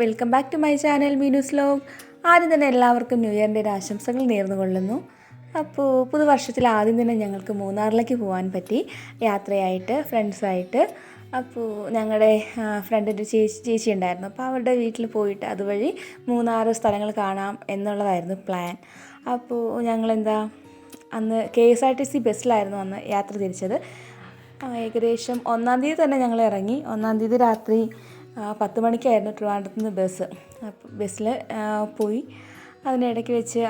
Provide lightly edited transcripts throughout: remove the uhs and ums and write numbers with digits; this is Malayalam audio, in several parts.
Welcome back to my channel Meenu's vlog. ആദ്യം തന്നെ എല്ലാവർക്കും ന്യൂ ഇയറിൻ്റെ ഒരു ആശംസകൾ നേർന്നുകൊള്ളുന്നു. അപ്പോൾ പുതുവർഷത്തിൽ ആദ്യം തന്നെ ഞങ്ങൾക്ക് മൂന്നാറിലേക്ക് പോകാൻ പറ്റി, യാത്രയായിട്ട് ഫ്രണ്ട്സായിട്ട്. അപ്പോൾ ഞങ്ങളുടെ ഫ്രണ്ടിൻ്റെ ചേച്ചി ഉണ്ടായിരുന്നു. അപ്പോൾ അവരുടെ വീട്ടിൽ പോയിട്ട് അതുവഴി 3-6 സ്ഥലങ്ങൾ കാണാം എന്നുള്ളതായിരുന്നു പ്ലാൻ. അപ്പോൾ ഞങ്ങളെന്താ അന്ന് KSRTC ബസ്സിലായിരുന്നു അന്ന് യാത്ര തിരിച്ചത്. ഏകദേശം 1-ാം തീയതി തന്നെ ഞങ്ങൾ ഇറങ്ങി. 1-ാം തീയതി രാത്രി 10 മണിക്കായിരുന്നു ട്രിവാൻഡ്രത്ത് നിന്ന് ബസ്. ബസ്സിൽ പോയി. അതിനിടയ്ക്ക് വെച്ച്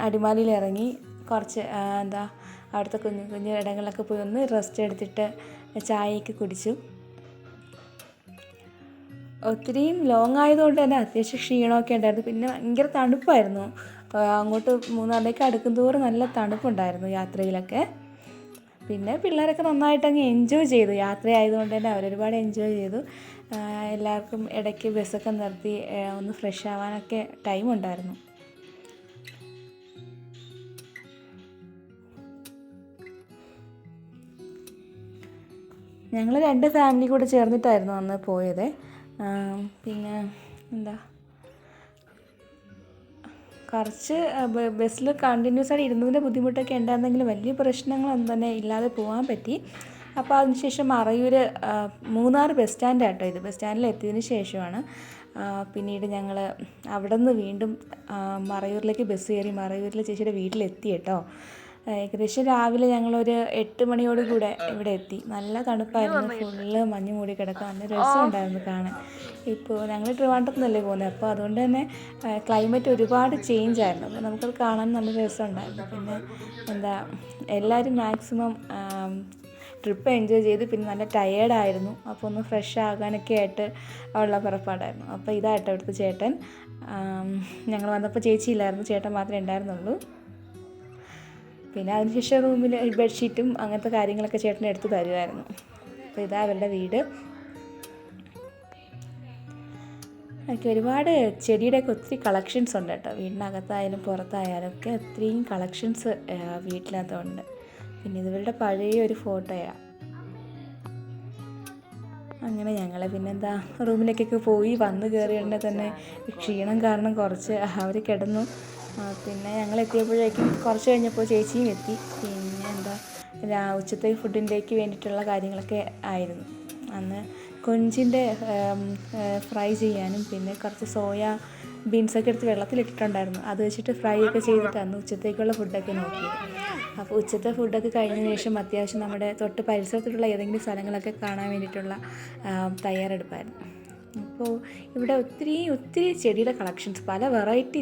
അടിമാലിയിൽ ഇറങ്ങി കുറച്ച് അവിടുത്തെ കുഞ്ഞു ഇടങ്ങളിലൊക്കെ പോയി ഒന്ന് റെസ്റ്റ് എടുത്തിട്ട് ചായയൊക്കെ കുടിച്ചു. ഒത്തിരിയും ലോങ് ആയതുകൊണ്ട് തന്നെ അത്യാവശ്യം ക്ഷീണമൊക്കെ ഉണ്ടായിരുന്നു. പിന്നെ ഭയങ്കര തണുപ്പായിരുന്നു. അങ്ങോട്ട് മൂന്നാറിലേക്ക് അടുക്കും തോറും നല്ല തണുപ്പുണ്ടായിരുന്നു യാത്രയിലൊക്കെ. പിന്നെ പിള്ളേരൊക്കെ നന്നായിട്ട് അങ്ങ് എൻജോയ് ചെയ്തു. യാത്രയായതുകൊണ്ട് തന്നെ അവരൊരുപാട് എൻജോയ് ചെയ്തു. എല്ലാവർക്കും ഇടയ്ക്ക് ബസ്സൊക്കെ നിർത്തി ഒന്ന് ഫ്രഷ് ആവാനൊക്കെ ടൈം ഉണ്ടായിരുന്നു. ഞങ്ങൾ 2 ഫാമിലി കൂടെ ചേർന്നിട്ടായിരുന്നു അന്ന് പോയത്. പിന്നെ കുറച്ച് ബസ്സിൽ കണ്ടിന്യൂസ് ആയിട്ട് ഇരുന്നതിൻ്റെ ബുദ്ധിമുട്ടൊക്കെ ഉണ്ടായിരുന്നെങ്കിലും വലിയ പ്രശ്നങ്ങളൊന്നും തന്നെ ഇല്ലാതെ പോകാൻ പറ്റി. അപ്പോൾ അതിനുശേഷം മൂന്നാർ ബസ് സ്റ്റാൻഡാട്ടോ ഇത്. ബസ് സ്റ്റാൻഡിൽ എത്തിയതിന് ശേഷമാണ് പിന്നീട് ഞങ്ങൾ അവിടെ നിന്ന് വീണ്ടും മറയൂരിലേക്ക് ബസ് കയറി മറയൂരിലെ ചേച്ചിയുടെ വീട്ടിലെത്തി കേട്ടോ. ഏകദേശം രാവിലെ ഞങ്ങളൊരു 8 മണിയോട് കൂടെ ഇവിടെ എത്തി. നല്ല തണുപ്പായിരുന്നു, ഫുള്ള് മഞ്ഞ് മൂടി കിടക്കുക. നല്ല രസമുണ്ടായിരുന്നു കാണാൻ. ഇപ്പോൾ ഞങ്ങൾ ട്രിവാൻഡ്രത്ത് നിന്നല്ലേ പോകുന്നത്, അപ്പോൾ അതുകൊണ്ട് തന്നെ ക്ലൈമറ്റ് ഒരുപാട് ചേഞ്ച് ആയിരുന്നു. അപ്പോൾ നമുക്കത് കാണാൻ നല്ല രസമുണ്ടായിരുന്നു. പിന്നെ എല്ലാവരും മാക്സിമം ട്രിപ്പ് എൻജോയ് ചെയ്ത് പിന്നെ നല്ല ടയേർഡായിരുന്നു. അപ്പോൾ ഒന്ന് ഫ്രഷ് ആകാനൊക്കെ ആയിട്ട് ഉള്ള പുറപ്പാടായിരുന്നു. അപ്പോൾ ഇതായിട്ട് അവിടുത്തെ ചേട്ടൻ. ഞങ്ങൾ വന്നപ്പോൾ ചേച്ചിയില്ലായിരുന്നു, ചേട്ടൻ മാത്രമേ ഉണ്ടായിരുന്നുള്ളൂ. പിന്നെ അതിനുശേഷം റൂമിൽ ബെഡ്ഷീറ്റും അങ്ങനത്തെ കാര്യങ്ങളൊക്കെ ചേട്ടൻ എടുത്ത് തരുമായിരുന്നു. അപ്പോൾ ഇതാ അവരുടെ വീട്. എനിക്ക് ഒരുപാട് ചെടിയുടെയൊക്കെ ഒത്തിരി കളക്ഷൻസ് ഉണ്ട് കേട്ടോ. വീടിനകത്തായാലും പുറത്തായാലും ഒക്കെ ഒത്തിരിയും കളക്ഷൻസ് വീട്ടിനകത്തുണ്ട്. പിന്നെ ഇവരുടെ പഴയ ഒരു ഫോട്ടോയാണ്. അങ്ങനെ ഞങ്ങൾ റൂമിലേക്കൊക്കെ പോയി വന്ന് കയറിയുടനെ തന്നെ ക്ഷീണം കാരണം കുറച്ച് അവർ കിടന്നു. പിന്നെ ഞങ്ങൾ എത്തിയപ്പോഴേക്കും കുറച്ച് കഴിഞ്ഞപ്പോൾ ചേച്ചിയും എത്തി. പിന്നെ ഉച്ചത്തെ ഫുഡിൻ്റേക്ക് വേണ്ടിയിട്ടുള്ള കാര്യങ്ങളൊക്കെ ആയിരുന്നു. അന്ന് കൊഞ്ചിൻ്റെ ഫ്രൈ ചെയ്യാനും പിന്നെ കുറച്ച് സോയ ബീൻസൊക്കെ എടുത്ത് വെള്ളത്തിലിട്ടിട്ടുണ്ടായിരുന്നു. അത് വെച്ചിട്ട് ഫ്രൈ ഒക്കെ ചെയ്തിട്ട് അന്ന് ഉച്ചത്തേക്കുള്ള ഫുഡൊക്കെ നോക്കിയത്. അപ്പോൾ ഉച്ചത്തെ ഫുഡൊക്കെ കഴിഞ്ഞ ശേഷം അത്യാവശ്യം നമ്മുടെ തൊട്ട് പരിസരത്തുള്ള ഏതെങ്കിലും സ്ഥലങ്ങളൊക്കെ കാണാൻ വേണ്ടിയിട്ടുള്ള തയ്യാറെടുപ്പായിരുന്നു. അപ്പോൾ ഇവിടെ ഒത്തിരി ചെടിയുടെ കളക്ഷൻസ്, പല വെറൈറ്റി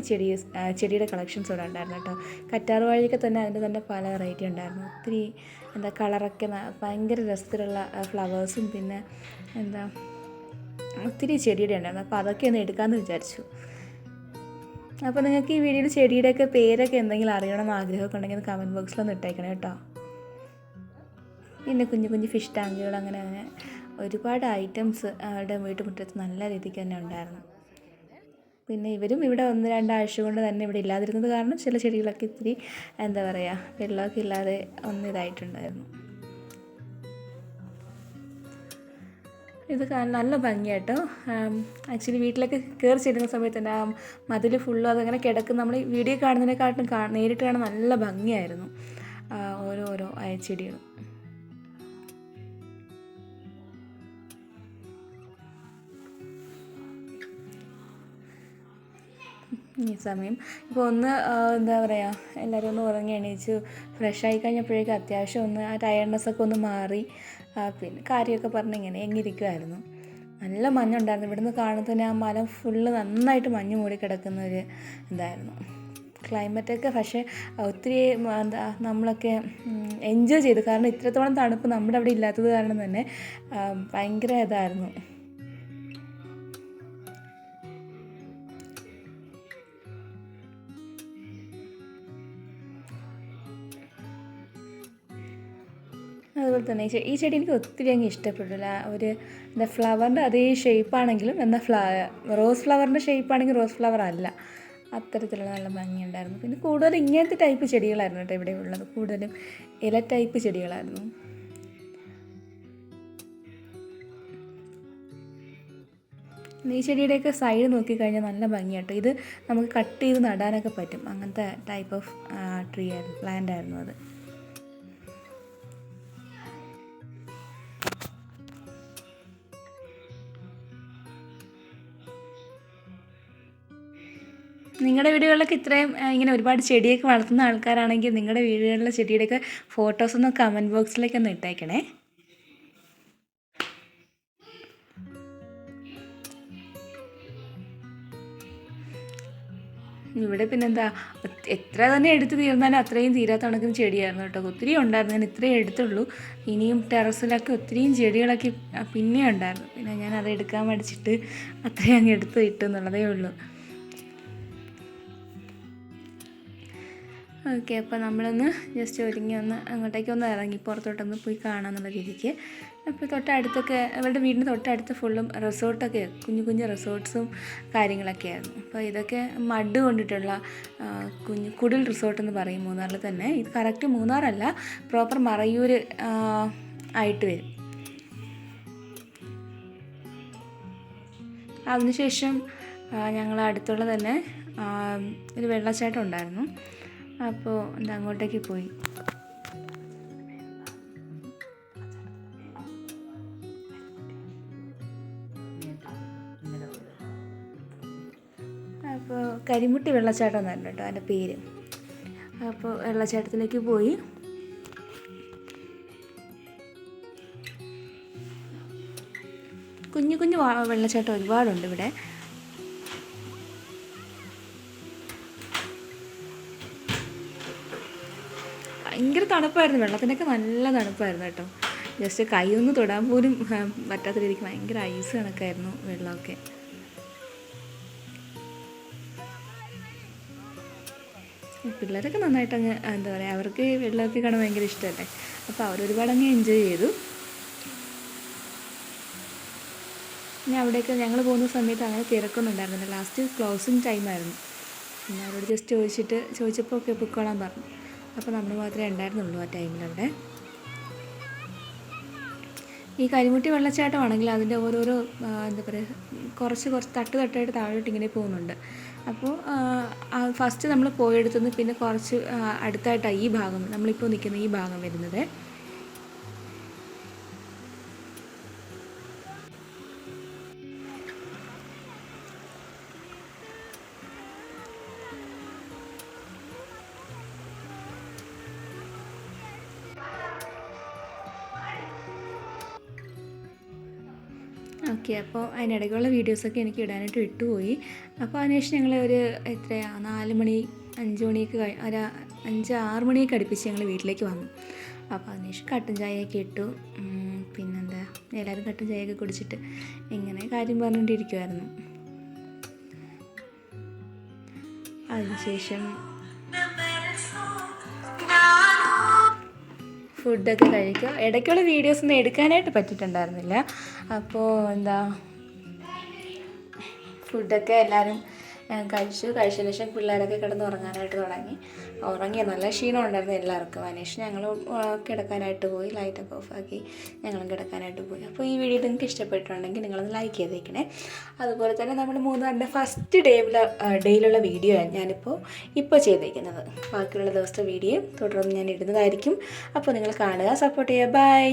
ചെടിയുടെ കളക്ഷൻസ് ഇവിടെ ഉണ്ടായിരുന്നു കേട്ടോ. കറ്റാർവാഴയൊക്കെ തന്നെ അതിൻ്റെ തന്നെ പല വെറൈറ്റി ഉണ്ടായിരുന്നു. ഒത്തിരി കളറൊക്കെ ഭയങ്കര രസത്തിലുള്ള ഫ്ലവേഴ്സും പിന്നെ ഒത്തിരി ചെടിയുടെ ഉണ്ടായിരുന്നു. അപ്പോൾ അതൊക്കെ ഒന്ന് എടുക്കാമെന്ന് വിചാരിച്ചു. അപ്പോൾ നിങ്ങൾക്ക് ഈ വീഡിയോയിൽ ചെടിയുടെയൊക്കെ പേരൊക്കെ എന്തെങ്കിലും അറിയണമെന്ന് ആഗ്രഹമൊക്കെ ഉണ്ടെങ്കിൽ കമൻറ്റ് ബോക്സിലൊന്ന് ഇട്ടേക്കണം കേട്ടോ. പിന്നെ കുഞ്ഞു ഫിഷ് ടാങ്കുകൾ അങ്ങനെ ഒരുപാട് ഐറ്റംസ് അവരുടെ വീട്ടുമുറ്റത്ത് നല്ല രീതിക്ക് തന്നെ ഉണ്ടായിരുന്നു. പിന്നെ ഇവരും ഇവിടെ 1-2 ആഴ്ച കൊണ്ട് തന്നെ ഇവിടെ ഇല്ലാതിരുന്നത് കാരണം ചില ചെടികളൊക്കെ ഇത്തിരി വെള്ളമൊക്കെ ഇല്ലാതെ ഒന്നിതായിട്ടുണ്ടായിരുന്നു. ഇത് നല്ല ഭംഗിയാട്ടോ. ആക്ച്വലി വീട്ടിലൊക്കെ കയറി ചെല്ലുന്ന സമയത്ത് തന്നെ മതിൽ ഫുള്ളും അതങ്ങനെ കിടക്കും. നമ്മൾ വീഡിയോ കാണുന്നതിനെക്കാട്ടും നേരിട്ട് കാണാൻ നല്ല ഭംഗിയായിരുന്നു ഓരോ ചെടികളും. ഈ സമയം ഇപ്പോൾ എല്ലാവരും ഒന്ന് ഉറങ്ങി എണീച്ച് ഫ്രഷായി കഴിഞ്ഞപ്പോഴേക്കും അത്യാവശ്യം ഒന്ന് ആ ടയർഡ്നെസ്സൊക്കെ ഒന്ന് മാറി. പിന്നെ കാര്യമൊക്കെ പറഞ്ഞ് എങ്ങനെ ഇരിക്കുമായിരുന്നു. നല്ല മഞ്ഞുണ്ടായിരുന്നു. ഇവിടുന്ന് കാണുമ്പോൾ തന്നെ ആ മല ഫുള്ള് നന്നായിട്ട് മഞ്ഞ് മൂടി കിടക്കുന്ന ഒരു ഇതായിരുന്നു. ക്ലൈമറ്റൊക്കെ പക്ഷേ ഒത്തിരി നമ്മളൊക്കെ എൻജോയ് ചെയ്തു. കാരണം ഇത്രത്തോളം തണുപ്പ് നമ്മുടെ അവിടെ ഇല്ലാത്തത് കാരണം തന്നെ ഭയങ്കര ഇതായിരുന്നു. അതുപോലെ തന്നെ ഈ ചെടി എനിക്ക് ഒത്തിരി അങ്ങ് ഇഷ്ടപ്പെട്ടില്ല. ഒരു ഫ്ലവറിൻ്റെ അതേ ഷേപ്പാണെങ്കിലും റോസ് ഫ്ലവറിൻ്റെ ഷേപ്പാണെങ്കിൽ റോസ് ഫ്ലവർ അല്ല, അത്തരത്തിലുള്ള നല്ല ഭംഗിയുണ്ടായിരുന്നു. പിന്നെ കൂടുതലും ഇങ്ങനത്തെ ടൈപ്പ് ചെടികളായിരുന്നു കേട്ടോ ഇവിടെ ഉള്ളത്. കൂടുതലും ഇല ടൈപ്പ് ചെടികളായിരുന്നു. ഈ ചെടിയുടെയൊക്കെ സൈഡ് നോക്കിക്കഴിഞ്ഞാൽ നല്ല ഭംഗിയാട്ടോ. ഇത് നമുക്ക് കട്ട് ചെയ്ത് നടാനൊക്കെ പറ്റും. അങ്ങനത്തെ ടൈപ്പ് ഓഫ് ട്രീ ആയിരുന്നു, പ്ലാന്റ് ആയിരുന്നു അത്. നിങ്ങളുടെ വീടുകളിലൊക്കെ ഇത്രയും ഇങ്ങനെ ഒരുപാട് ചെടിയൊക്കെ വളർത്തുന്ന ആൾക്കാരാണെങ്കിൽ നിങ്ങളുടെ വീടുകളിലെ ചെടിയുടെയൊക്കെ ഫോട്ടോസൊന്ന് കമൻറ്റ് ബോക്സിലേക്കൊന്ന് ഇട്ടേക്കണേ. ഇവിടെ പിന്നെന്താ, എത്ര തന്നെ എടുത്ത് തീർന്നാലും അത്രയും തീരാത്ത കണക്കിന് ചെടിയായിരുന്നു കേട്ടോ. ഒത്തിരി ഉണ്ടായിരുന്നു, ഞാൻ ഇത്രയും എടുത്തുള്ളൂ. ഇനിയും ടെറസിലൊക്കെ ഒത്തിരിയും ചെടികളൊക്കെ പിന്നെയും ഉണ്ടായിരുന്നു. പിന്നെ ഞാൻ അത് എടുക്കാൻ മടിച്ചിട്ട് അത്രയും അങ്ങ് എടുത്ത് ഇട്ടു എന്നുള്ളതേ ഉള്ളൂ. ഓക്കെ, അപ്പോൾ നമ്മളൊന്ന് ജസ്റ്റ് ഒരുങ്ങി ഒന്ന് അങ്ങോട്ടേക്കൊന്ന് ഇറങ്ങി പുറത്തോട്ടൊന്ന് പോയി കാണാമെന്നുള്ള രീതിക്ക്. അപ്പോൾ തൊട്ടടുത്തൊക്കെ അവരുടെ വീടിന് തൊട്ടടുത്ത് ഫുള്ളും റിസോർട്ടൊക്കെ, കുഞ്ഞു കുഞ്ഞു റിസോർട്ട്സും കാര്യങ്ങളൊക്കെ ആയിരുന്നു. അപ്പോൾ ഇതൊക്കെ മഡ് കൊണ്ടിട്ടുള്ള കുടിൽ റിസോർട്ടെന്ന് പറയും മൂന്നാറിൽ തന്നെ. ഇത് കറക്റ്റ് മൂന്നാറല്ല, പ്രോപ്പർ മറയൂർ ആയിട്ട് വരും. അതിനുശേഷം ഞങ്ങൾ അടുത്തുള്ള തന്നെ ഒരു വെള്ളച്ചാട്ടം ഉണ്ടായിരുന്നു. അപ്പോൾ എന്താ അങ്ങോട്ടേക്ക് പോയി. അപ്പോൾ കരിമുട്ടി വെള്ളച്ചാട്ടം എന്നായിരുന്നു കേട്ടോ അതിൻ്റെ പേര്. അപ്പോൾ വെള്ളച്ചാട്ടത്തിലേക്ക് പോയി. കുഞ്ഞു കുഞ്ഞു വെള്ളച്ചാട്ടം ഒരുപാടുണ്ട് ഇവിടെ. ഭയങ്കര തണുപ്പായിരുന്നു, വെള്ളത്തിനൊക്കെ നല്ല തണുപ്പായിരുന്നു കേട്ടോ. ജസ്റ്റ് കൈയൊന്നും തൊടാൻ പോലും പറ്റാത്ത രീതിക്ക് ഭയങ്കര ഐസ് കണക്കായിരുന്നു വെള്ളമൊക്കെ. പിള്ളേരൊക്കെ നന്നായിട്ട് അങ്ങ് എന്താ പറയുക, അവർക്ക് വെള്ളമൊക്കെ കാണാൻ ഭയങ്കര ഇഷ്ടമല്ലേ. അപ്പോൾ അവരൊരുപാട് അങ്ങ് എൻജോയ് ചെയ്തു. പിന്നെ അവിടെയൊക്കെ ഞങ്ങൾ പോകുന്ന സമയത്ത് അങ്ങനെ തിരക്കൊന്നും ഉണ്ടായിരുന്നില്ല. ലാസ്റ്റ് ക്ലോസിങ് ടൈമായിരുന്നു. പിന്നെ അവരോട് ജസ്റ്റ് ചോദിച്ചപ്പോൾ ഒക്കെ പൊയ്ക്കോളാൻ പറഞ്ഞു. അപ്പോൾ നമ്മൾ മാത്രമേ ഉണ്ടായിരുന്നുള്ളൂ ആ ടൈമിലവിടെ. ഈ കരിമുട്ടി വെള്ളച്ചാട്ടമാണെങ്കിൽ അതിൻ്റെ ഓരോരോ എന്താ പറയുക, കുറച്ച് തട്ടായിട്ട് താഴോട്ട് ഇങ്ങനെ പോകുന്നുണ്ട്. അപ്പോൾ ഫസ്റ്റ് നമ്മൾ പോയെടുത്തുനിന്ന് പിന്നെ കുറച്ച് അടുത്തായിട്ടാണ് ഈ ഭാഗം, നമ്മളിപ്പോൾ നിൽക്കുന്ന ഈ ഭാഗം വരുന്നത്. ഓക്കെ, അപ്പോൾ അതിനിടയ്ക്കുള്ള വീഡിയോസൊക്കെ എനിക്ക് ഇടാനായിട്ട് വിട്ടുപോയി. അപ്പോൾ അതിനുശേഷം ഞങ്ങൾ ഒരു 4 മണി 5 മണിയൊക്കെ ഒരു 5-6 മണിയൊക്കെ അടുപ്പിച്ച് ഞങ്ങൾ വീട്ടിലേക്ക് വന്നു. അപ്പോൾ അതിനുശേഷം കട്ടൻ ചായയൊക്കെ ഇട്ടു. പിന്നെന്താ, എല്ലാവരും കട്ടൻ ചായയൊക്കെ കുടിച്ചിട്ട് ഇങ്ങനെ കാര്യം പറഞ്ഞുകൊണ്ടിരിക്കുമായിരുന്നു. അതിനുശേഷം ഫുഡൊക്കെ കഴിക്കുക. ഇടയ്ക്കുള്ള വീഡിയോസൊന്നും എടുക്കാനായിട്ട് പറ്റിയിട്ടുണ്ടായിരുന്നില്ല. അപ്പോൾ എന്താ, ഫുഡൊക്കെ എല്ലാവരും കഴിച്ചതിന് ശേഷം പിള്ളേരൊക്കെ കിടന്ന് ഉറങ്ങാനായിട്ട് ഉറങ്ങിയ നല്ല ക്ഷീണം ഉണ്ടായിരുന്നു എല്ലാവർക്കും. അതിനുശേഷം ഞങ്ങൾ കിടക്കാനായിട്ട് പോയി, ലൈറ്റൊക്കെ ഓഫാക്കി ഞങ്ങളും കിടക്കാനായിട്ട് പോയി. അപ്പോൾ ഈ വീഡിയോ നിങ്ങൾക്ക് ഇഷ്ടപ്പെട്ടിട്ടുണ്ടെങ്കിൽ നിങ്ങളൊന്ന് ലൈക്ക് ചെയ്തേക്കണേ. അതുപോലെ തന്നെ നമ്മുടെ മൂന്നാറിൻ്റെ ഫസ്റ്റ് ഡേയിലുള്ള വീഡിയോ ആണ് ഞാനിപ്പോൾ ചെയ്തേക്കുന്നത്. ബാക്കിയുള്ള ദിവസത്തെ വീഡിയോ തുടർന്ന് ഞാൻ ഇടുന്നതായിരിക്കും. അപ്പോൾ നിങ്ങൾ കാണുക, സപ്പോർട്ട് ചെയ്യുക. ബൈ.